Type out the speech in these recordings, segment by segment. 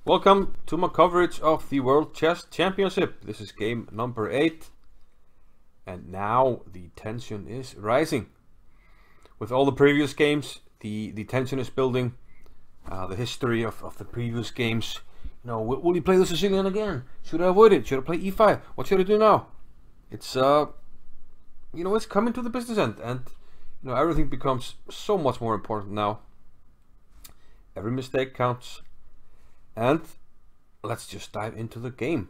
Welcome to my coverage of the World Chess Championship. This is game number 8, and now the tension is rising. With all the previous games, the tension is building. The history of the previous games. You know, will he play the Sicilian again? Should I avoid it? Should I play e5? What should I do now? It's it's coming to the business end, and everything becomes so much more important now. Every mistake counts. And let's just dive into the game.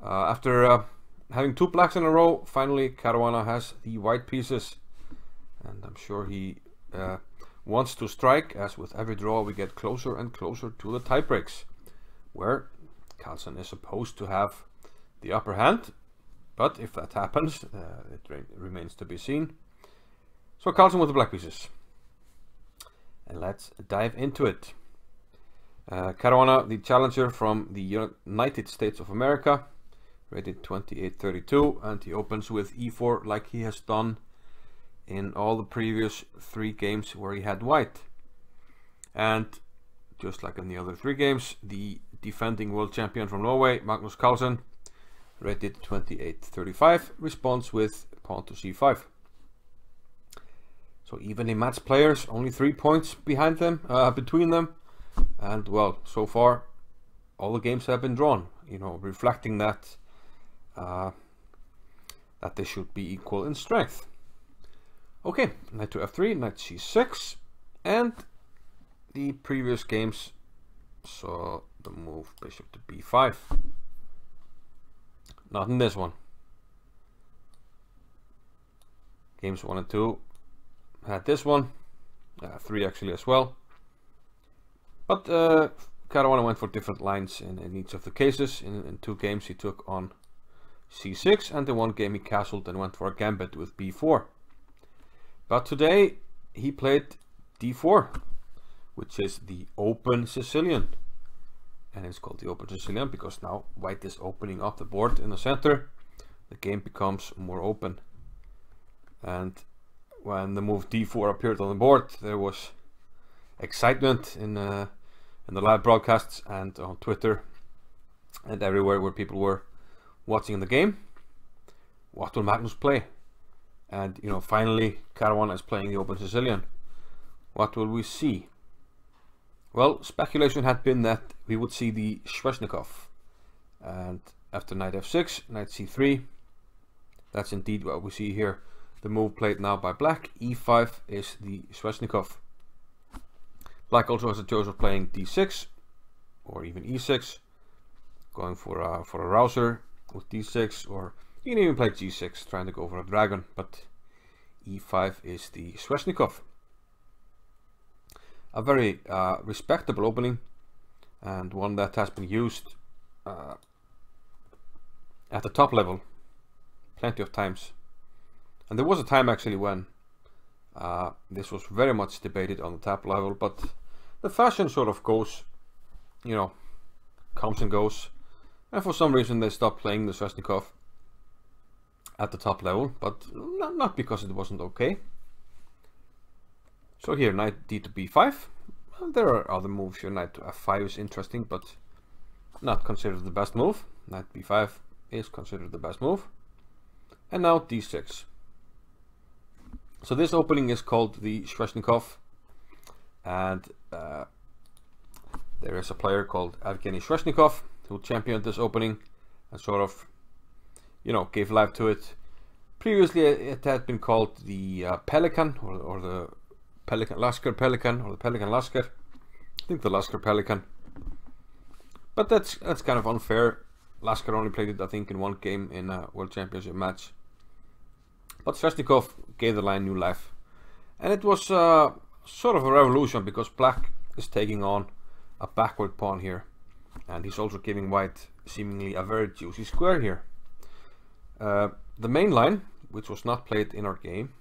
After having 2 blacks in a row, finally Caruana has the white pieces. And I'm sure he wants to strike, as with every draw we get closer and closer to the tie breaks, where Carlsen is supposed to have the upper hand. But if that happens, it remains to be seen. So Carlsen with the black pieces. And let's dive into it. Caruana, the challenger from the United States of America, rated 2832, and he opens with e4 like he has done in all the previous 3 games where he had white. And just like in the other 3 games, the defending world champion from Norway, Magnus Carlsen, rated 2835, responds with pawn to c5. So evenly matched players, only 3 points behind them, between them. And well, so far all the games have been drawn, reflecting that that they should be equal in strength. Okay, knight to f3, knight c6, and the previous games saw the move bishop to b5. Not in this one. Games 1 and 2 had this one, 3 actually as well. But Caruana went for different lines in each of the cases. In 2 games he took on c6, and in 1 game he castled and went for a gambit with b4. But today he played d4, which is the Open Sicilian. And it's called the Open Sicilian because now white is opening up the board in the center. The game becomes more open. And when the move d4 appeared on the board, there was excitement in the live broadcasts and on Twitter and everywhere where people were watching the game. What will Magnus play? And finally Caruana is playing the Open Sicilian. What will we see? Well, speculation had been that we would see the Sveshnikovs, and after knight f6, knight c3, that's indeed what we see here. The move played now by black, e5 is the Sveshnikov. Black also has a choice of playing d6 or even e6, going for a rouser with d6, or you can even play g6, trying to go for a dragon, but e5 is the Sveshnikov. A very respectable opening, and one that has been used at the top level plenty of times. And there was a time actually when this was very much debated on the top level, but the fashion sort of goes, comes and goes, and for some reason they stopped playing the Sveshnikov at the top level, but not because it wasn't okay. So here, knight d to b5. There are other moves here. Knight to f5 is interesting, but not considered the best move. Knight b5 is considered the best move. And now d6. So this opening is called the Sveshnikov, and there is a player called Evgeny Sveshnikov who championed this opening and sort of, gave life to it. Previously it had been called the Pelican, or the Pelican Lasker Pelican, or the Pelican Lasker. I think the Lasker Pelican. But that's kind of unfair. Lasker only played it, I think, in 1 game in a World Championship match. But Sveshnikov gave the line new life. And it was sort of a revolution, because black is taking on a backward pawn here. And he's also giving white seemingly a very juicy square here. The main line, which was not played in our game,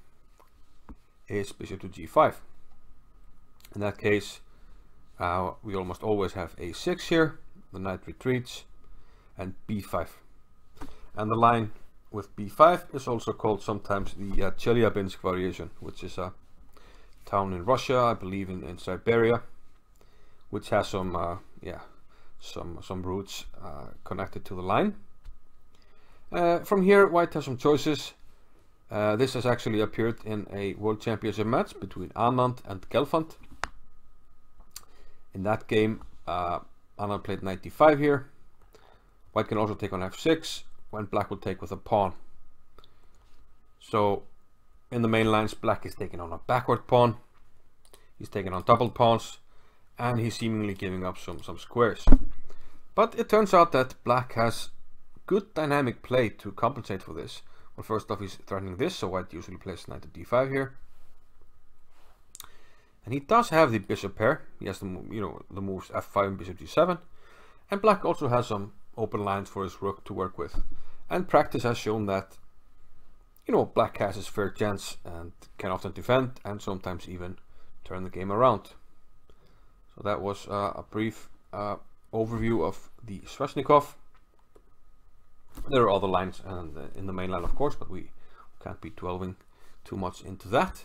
is bishop to g5. In that case, we almost always have a6 here. The knight retreats, and b5. And the line with b5 is also called sometimes the Chelyabinsk variation, which is a town in Russia, I believe in Siberia, which has some some routes connected to the line. From here, white has some choices. This has actually appeared in a World Championship match between Anand and Gelfand. In that game, Anand played knight d5 here. White can also take on f6, when black will take with a pawn. So, in the main lines, black is taking on a backward pawn. He's taking on doubled pawns, and he's seemingly giving up some squares. But it turns out that black has good dynamic play to compensate for this. Well, first off, he's threatening this, so white usually plays knight to d5 here. And he does have the bishop pair. He has the moves f5 and bishop d7. And black also has some open lines for his rook to work with. And practice has shown that, black has his fair chance and can often defend and sometimes even turn the game around. So that was a brief overview of the Sveshnikov. There are other lines in the main line, of course, but we can't be delving too much into that.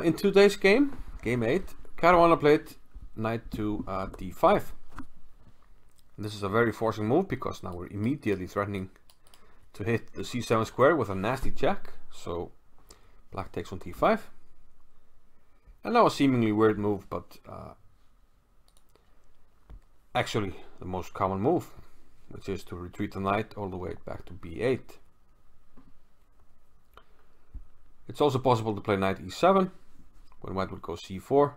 In today's game, game 8, Caruana played knight to d5. And this is a very forcing move because now we're immediately threatening to hit the c7 square with a nasty check. So black takes on d5. And now a seemingly weird move, but actually the most common move, which is to retreat the knight all the way back to b8. It's also possible to play knight e7 when white would go c4,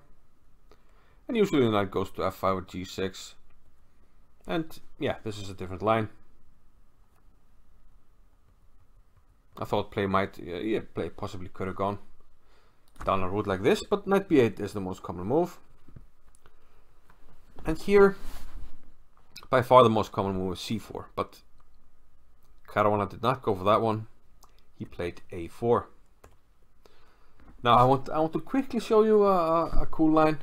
and usually the knight goes to f5 or g6. And yeah, this is a different line. I thought play possibly could have gone down a route like this, but knight b8 is the most common move. And here, by far the most common move is c4, but Caruana did not go for that one. He played a4. Now I want to quickly show you a cool line,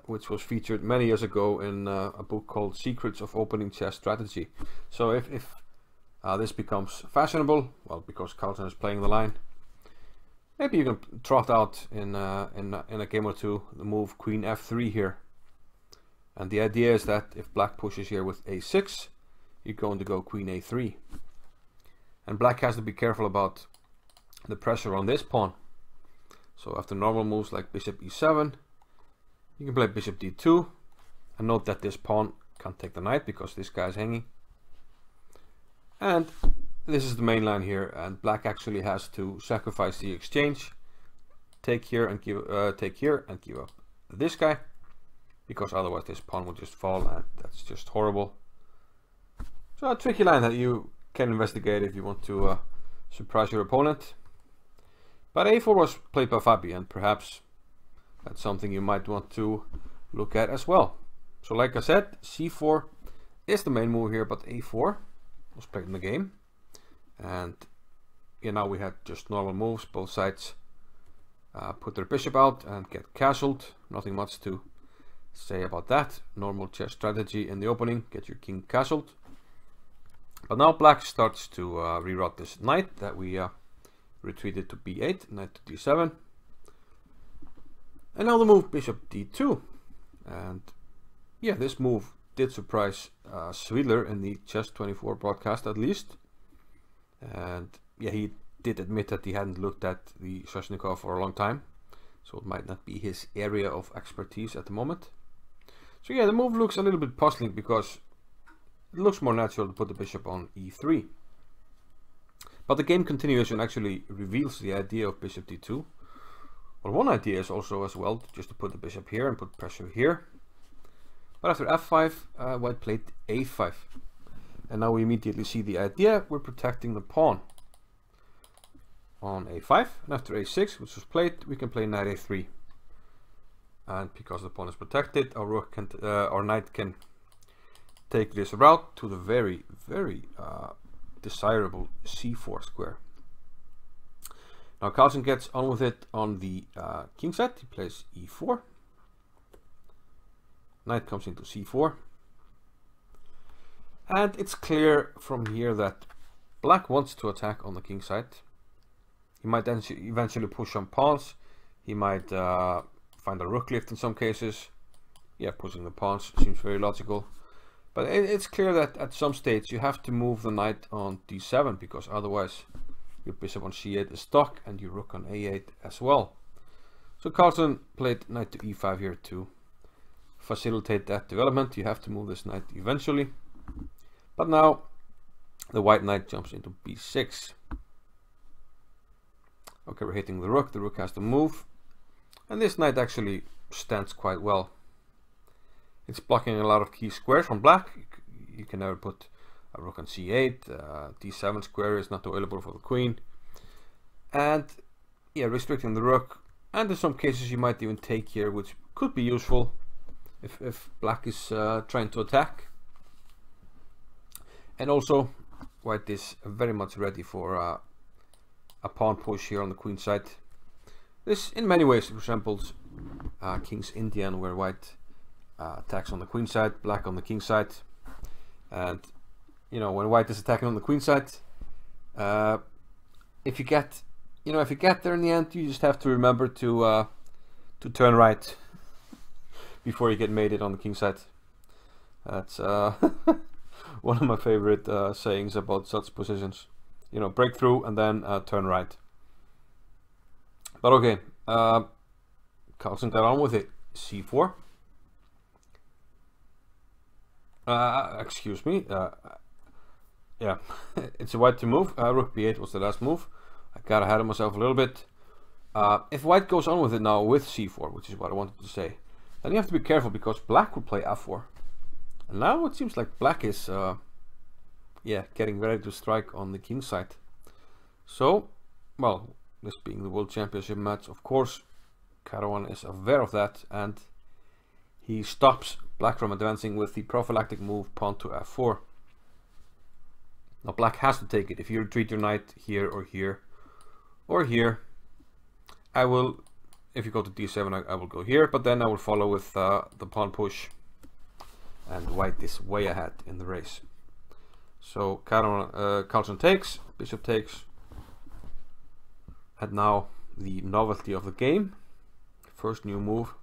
which was featured many years ago in a book called Secrets of Opening Chess Strategy. So if this becomes fashionable, well, because Carlsen is playing the line, maybe you can trot out in a game or two the move queen f3 here. And the idea is that if black pushes here with a6, you're going to go queen a3. And black has to be careful about the pressure on this pawn. So after normal moves like bishop e7, you can play bishop d2, and note that this pawn can't take the knight because this guy is hanging. And this is the main line here, and black actually has to sacrifice the exchange, take here and give up this guy, because otherwise this pawn will just fall, and that's just horrible. So a tricky line that you can investigate if you want to surprise your opponent. But a4 was played by Fabi, and perhaps that's something you might want to look at as well. So like I said, c4 is the main move here, but a4 was played in the game. And now we had just normal moves. Both sides put their bishop out and get castled. Nothing much to say about that. Normal chess strategy in the opening, get your king castled. But now black starts to reroute this knight that we retreated to b8, knight to d7. And now the move bishop d2. And yeah, this move did surprise Svidler in the Chess24 broadcast at least. And yeah, he did admit that he hadn't looked at the Sveshnikov for a long time, so it might not be his area of expertise at the moment. So yeah, the move looks a little bit puzzling because it looks more natural to put the bishop on e3. But the game continuation actually reveals the idea of bishop d2. Well, one idea is also as well just to put the bishop here and put pressure here. But after f5, white played a5. And now we immediately see the idea. We're protecting the pawn on a5. And after a6, which was played, we can play knight a3. And because the pawn is protected, our rook can, our knight can take this route to the very, very desirable c4 square. Now Carlsen gets on with it on the king side. He plays e4. Knight comes into c4. And it's clear from here that black wants to attack on the king side. He might then eventually push some pawns. He might find a rook lift in some cases. yeah, pushing the pawns seems very logical. But it's clear that at some stage you have to move the knight on d7, because otherwise your bishop on c8 is stuck and your rook on a8 as well. So Carlsen played knight to e5 here to facilitate that development. You have to move this knight eventually. But now the white knight jumps into b6. Okay, we're hitting the rook. The rook has to move. And this knight actually stands quite well. It's blocking a lot of key squares from black. You can never put a rook on c8. d7 square is not available for the queen. And yeah, restricting the rook. And in some cases you might even take here, which could be useful if black is trying to attack. And also white is very much ready for a pawn push here on the queen side. This in many ways resembles King's Indian, where white attacks on the queen side, black on the king side. And you know, when white is attacking on the queen side, if you get there in the end, you just have to remember to turn right before you get mated on the king side. That's one of my favorite sayings about such positions. You know, break through and then turn right. But okay, Carlsen got on with it. c4. Excuse me. Yeah, it's a white to move. Rook b8 was the last move. I got ahead of myself a little bit. If white goes on with it now with c4, which is what I wanted to say, then you have to be careful, because black will play f4. And now it seems like black is yeah, getting ready to strike on the king side. So, well, this being the World Championship match, of course, Caruana is aware of that, and he stops black from advancing with the prophylactic move pawn to f4. Now black has to take it. If you retreat your knight here or here or here, I will, if you go to d7, I will go here, but then I will follow with the pawn push, and white is way ahead in the race. So Carlsen takes, bishop takes, and now the novelty of the game, first new move.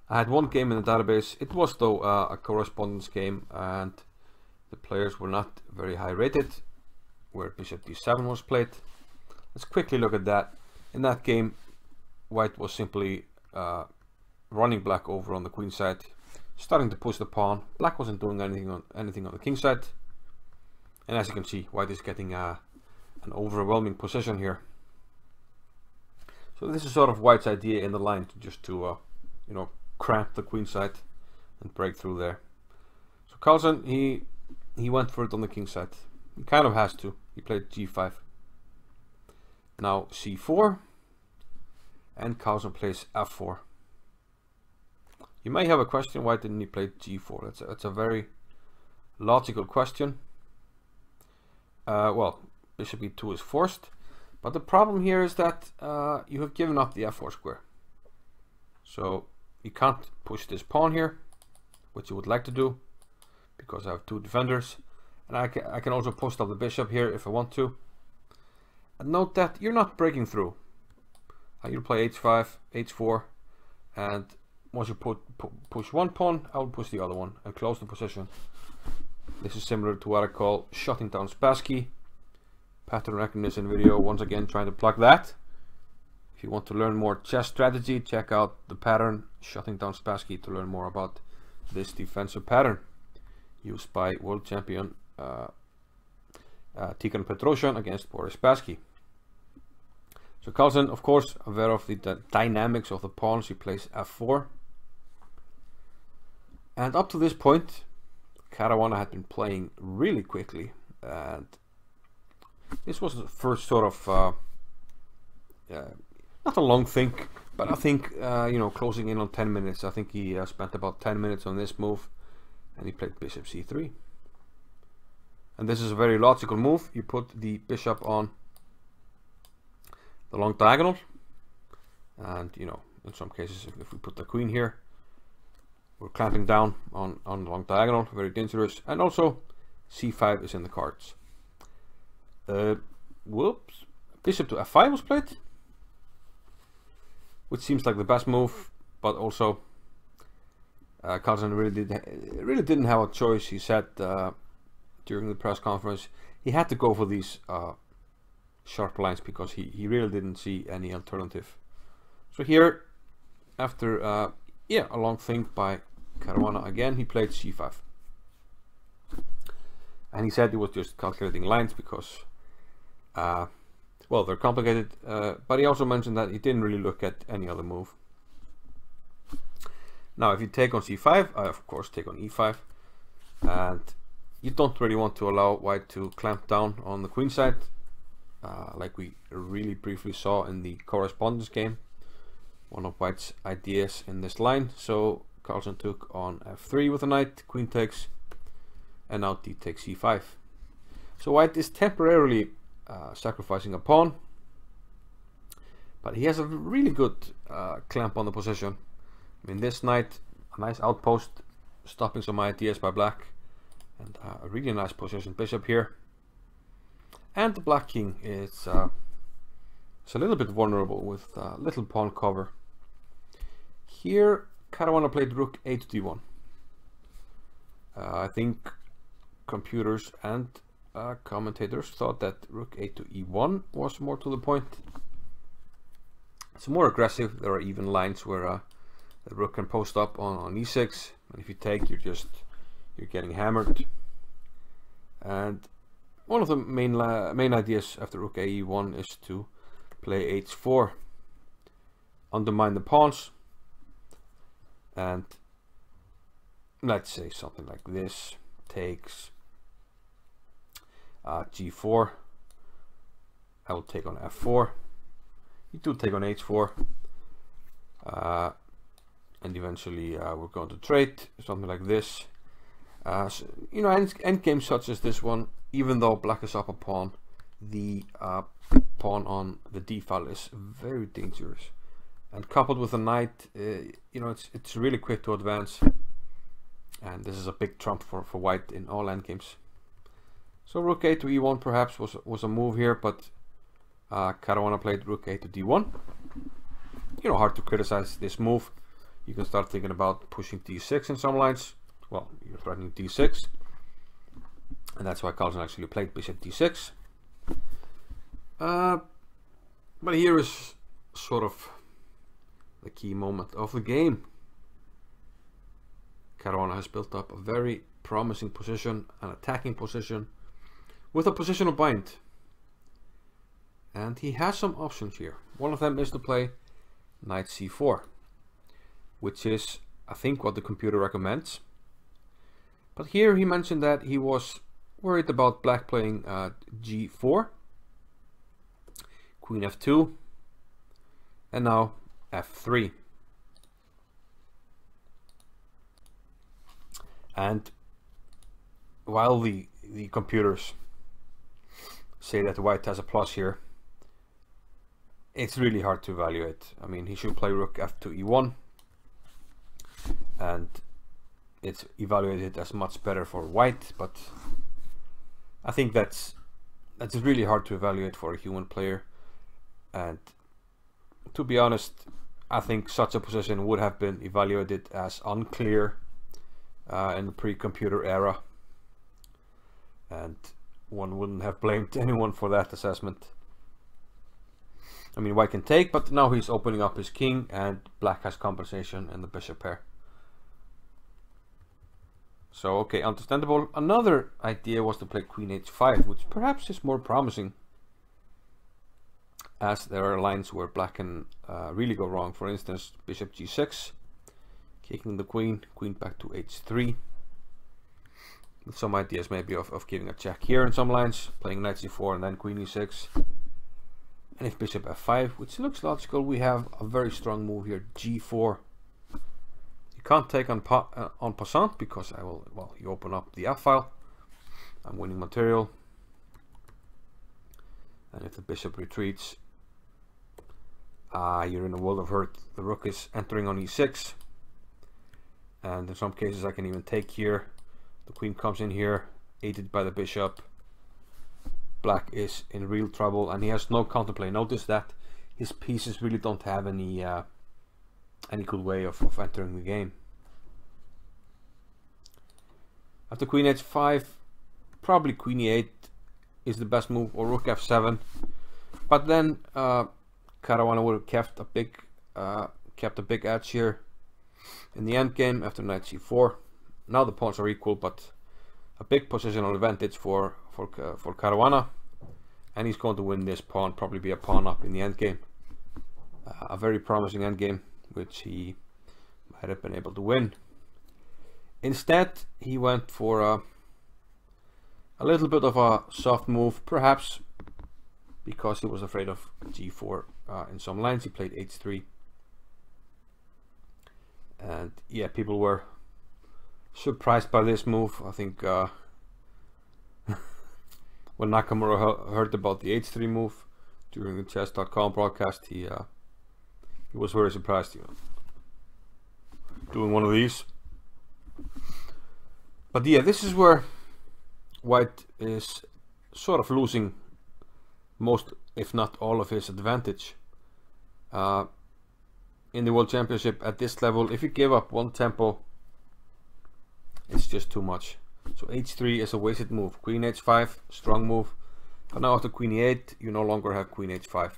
I had one game in the database. It was though a correspondence game, and the players were not very high rated, where bishop d7 was played. Let's quickly look at that. In that game, white was simply running black over on the queen side, starting to push the pawn. Black wasn't doing anything on the king side, and as you can see, white is getting an overwhelming position here. So this is sort of white's idea in the line, to you know, cramp the queen side and break through there. So Carlsen, he went for it on the king side. He kind of has to. He played g5. Now c4, and Carlsen plays f4. You may have a question, why didn't he play g4? That's a very logical question. Well, bishop e2 is forced, but the problem here is that you have given up the f4 square. So you can't push this pawn here, which you would like to do, because I have two defenders, and I can also post up the bishop here if I want to. And note that you're not breaking through. You'll play h5, h4, and once you push one pawn, I will push the other one and close the position. This is similar to what I call shutting down Spassky. Pattern recognition video, once again trying to plug that. If you want to learn more chess strategy, check out the pattern shutting down Spassky to learn more about this defensive pattern used by world champion Tikhon Petrosyan against Boris Spassky. So Carlsen, of course, aware of the dynamics of the pawns, he plays f4. And up to this point, Caruana had been playing really quickly, and this was the first sort of not a long think, but I think you know, closing in on 10 minutes. I think he spent about 10 minutes on this move, and he played bishop c3. And this is a very logical move. You put the bishop on the long diagonal, and you know, in some cases, if we put the queen here, we're clamping down on the long diagonal, very dangerous. And also c5 is in the cards. Whoops, bishop to f5 was played, which seems like the best move, but also Carlsen really didn't have a choice. He said during the press conference he had to go for these sharp lines because he really didn't see any alternative. So here, after a long think by Caruana again, he played c5. And he said he was just calculating lines because, well, they're complicated. But he also mentioned that he didn't really look at any other move. Now, if you take on c5, I of course take on e5. And you don't really want to allow white to clamp down on the queen side, like we really briefly saw in the correspondence game. One of white's ideas in this line. So Carlsen took on f3 with a knight, queen takes, and now d takes c5. So white is temporarily sacrificing a pawn, but he has a really good clamp on the position. I mean, this knight, a nice outpost, stopping some ideas by black, and a really nice position bishop here. And the black king is a little bit vulnerable with little pawn cover. Here, Caruana played rook a to d1. I think computers and commentators thought that rook a to e1 was more to the point. It's more aggressive. There are even lines where the rook can post up on e6, and if you take, you're getting hammered. And one of the main ideas after rook a e1 is to play h4, undermine the pawns, and let's say something like this takes g4. I will take on f4. You do take on h4, and eventually we're going to trade something like this. So, you know, endgames such as this one, even though black is up a pawn, the pawn on the d file is very dangerous, and coupled with a knight, you know, it's really quick to advance, and this is a big trump for white in all endgames. So rook a to e1 perhaps was a move here, but Caruana played rook a to d1. You know, hard to criticize this move. You can start thinking about pushing d6 in some lines. Well, you're threatening d6, and that's why Carlsen actually played bishop d6. But here is sort of the key moment of the game. Caruana has built up a very promising position, an attacking position, with a positional bind. And he has some options here. One of them is to play knight c4, which is, I think, what the computer recommends. But here he mentioned that he was worried about black playing g4, queen f2, and now f3. And while the computers say that white has a plus here, it's really hard to evaluate. I mean, he should play rook f2 e1, and it's evaluated as much better for white, but I think that's really hard to evaluate for a human player. And to be honest, I think such a position would have been evaluated as unclear in the pre-computer era, and one wouldn't have blamed anyone for that assessment. I mean, white can take, but now he's opening up his king, and black has compensation in the bishop pair. So, okay, understandable. Another idea was to play queen h5, which perhaps is more promising, as there are lines where black can really go wrong. For instance, bishop g6, kicking the queen back to h3. With some ideas maybe of giving a check here in some lines, playing knight c4 and then queen e6. And if bishop f5, which looks logical, we have a very strong move here, g4. You can't take on passant because I will, well, you open up the f file. I'm winning material. And if the bishop retreats, you're in a world of hurt. The rook is entering on e6. And in some cases I can even take here. The queen comes in here, aided by the bishop. Black is in real trouble, and he has no counterplay. Notice that his pieces really don't have any good way of entering the game. After queen h5, probably queen e8 is the best move, or rook f7. But then Caruana would have kept a big edge here in the endgame after knight c4. Now the pawns are equal, but a big positional advantage for Caruana, and he's going to win this pawn, probably be a pawn up in the endgame. A very promising endgame, which he might have been able to win. Instead, he went for a little bit of a soft move, perhaps because he was afraid of g4 in some lines. He played h3, and yeah, people were surprised by this move. I think when Nakamura heard about the h3 move during the chess.com broadcast, he was very surprised, you know, doing one of these. But yeah, this is where White is sort of losing most, if not all, of his advantage in the World Championship at this level. If you give up one tempo, it's just too much. So h3 is a wasted move. Queen h5, strong move. But now after queen e8, you no longer have queen h5.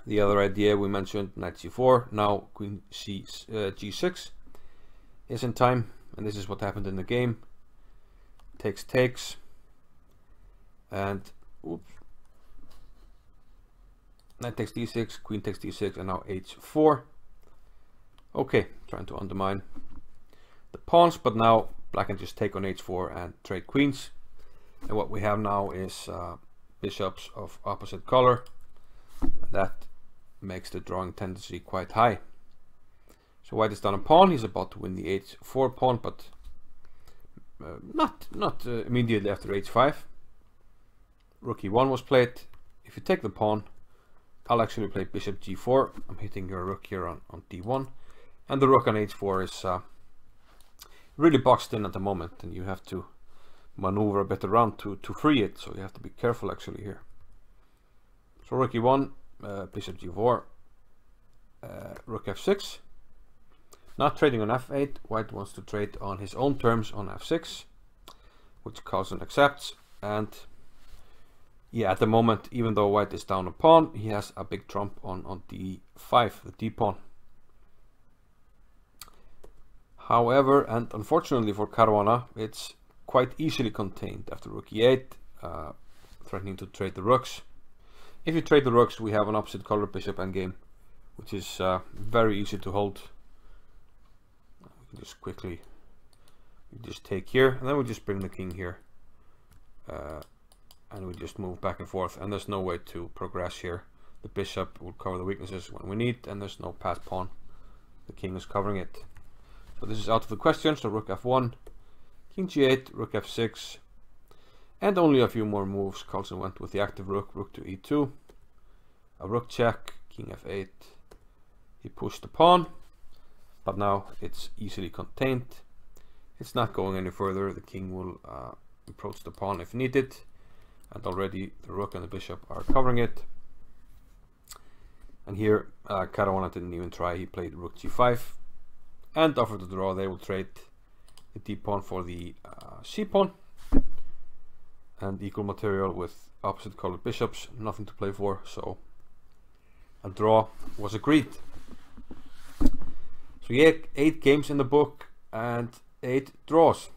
The other idea we mentioned, knight c4. Now queen g6 is in time, and this is what happened in the game. Takes, and oops. Knight takes d6, queen takes d6, and now h4. Okay, trying to undermine the pawns, but now black can just take on h4 and trade queens. And what we have now is bishops of opposite color. And that makes the drawing tendency quite high. So White is down a pawn. He's about to win the h4 pawn, but not immediately after h5. Rook e1 was played. If you take the pawn, I'll actually play bishop g4. I'm hitting your rook here on d1, and the rook on h4 is really boxed in at the moment, and you have to maneuver a bit around to free it, so you have to be careful actually here. So rook e1, bishop g4, rook f6. Not trading on f8. White wants to trade on his own terms on f6, which Carlsen accepts. And yeah, at the moment, even though White is down a pawn, he has a big trump on d5, the d pawn. However, and unfortunately for Caruana, it's quite easily contained after rook e8, threatening to trade the rooks. If you trade the rooks, we have an opposite color bishop endgame, which is very easy to hold. We can just quickly, we just take here, and then we just bring the king here, and we just move back and forth, and there's no way to progress here. The bishop will cover the weaknesses when we need, and there's no pass pawn. The king is covering it. So this is out of the question. So rook f1, king g8, rook f6, and only a few more moves. Carlsen went with the active rook, rook to e2, a rook check, king f8. He pushed the pawn, but now it's easily contained. It's not going any further. The king will approach the pawn if needed, and already the rook and the bishop are covering it. And here Caruana didn't even try. He played rook g5 and offered to draw. They will trade the d pawn for the c pawn, and equal material with opposite colored bishops. Nothing to play for, so a draw was agreed. So yeah, 8 games in the book and 8 draws.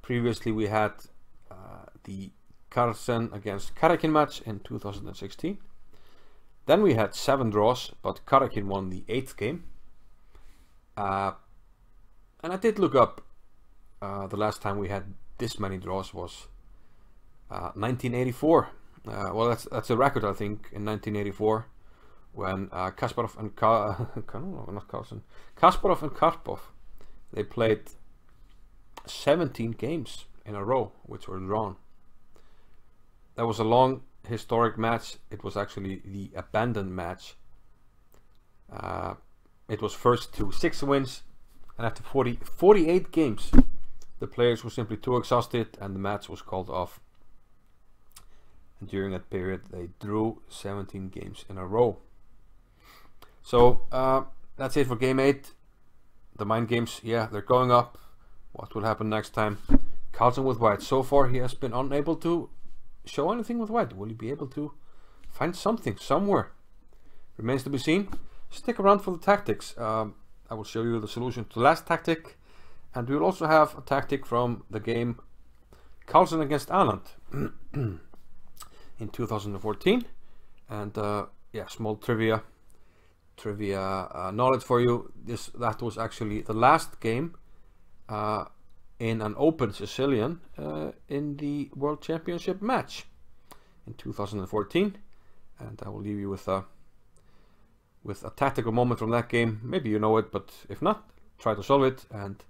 Previously we had the Carlsen against Karakin match in 2016. Then we had 7 draws, but Karakin won the 8th game. And I did look up, the last time we had this many draws was 1984. Well, that's a record, I think, in 1984, when Kasparov and Kasparov and Karpov, they played 17 games in a row, which were drawn. That was a long historic match. It was actually the abandoned match. It was first to 6 wins, and after 48 games, the players were simply too exhausted, and the match was called off. And during that period, they drew 17 games in a row. So that's it for game 8. The mind games, yeah, they're going up. What will happen next time? Carlsen with white. So far he has been unable to show anything with white. Will he be able to find something somewhere? Remains to be seen. Stick around for the tactics. I will show you the solution to the last tactic, and we will also have a tactic from the game Carlsen against Anand in 2014. And yeah, small trivia knowledge for you. That was actually the last game in an Open Sicilian in the World Championship match in 2014, and I will leave you with a tactical moment from that game. Maybe you know it, but if not, try to solve it and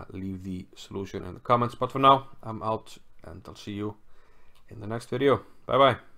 leave the solution in the comments. But for now, I'm out, and I'll see you in the next video. Bye bye.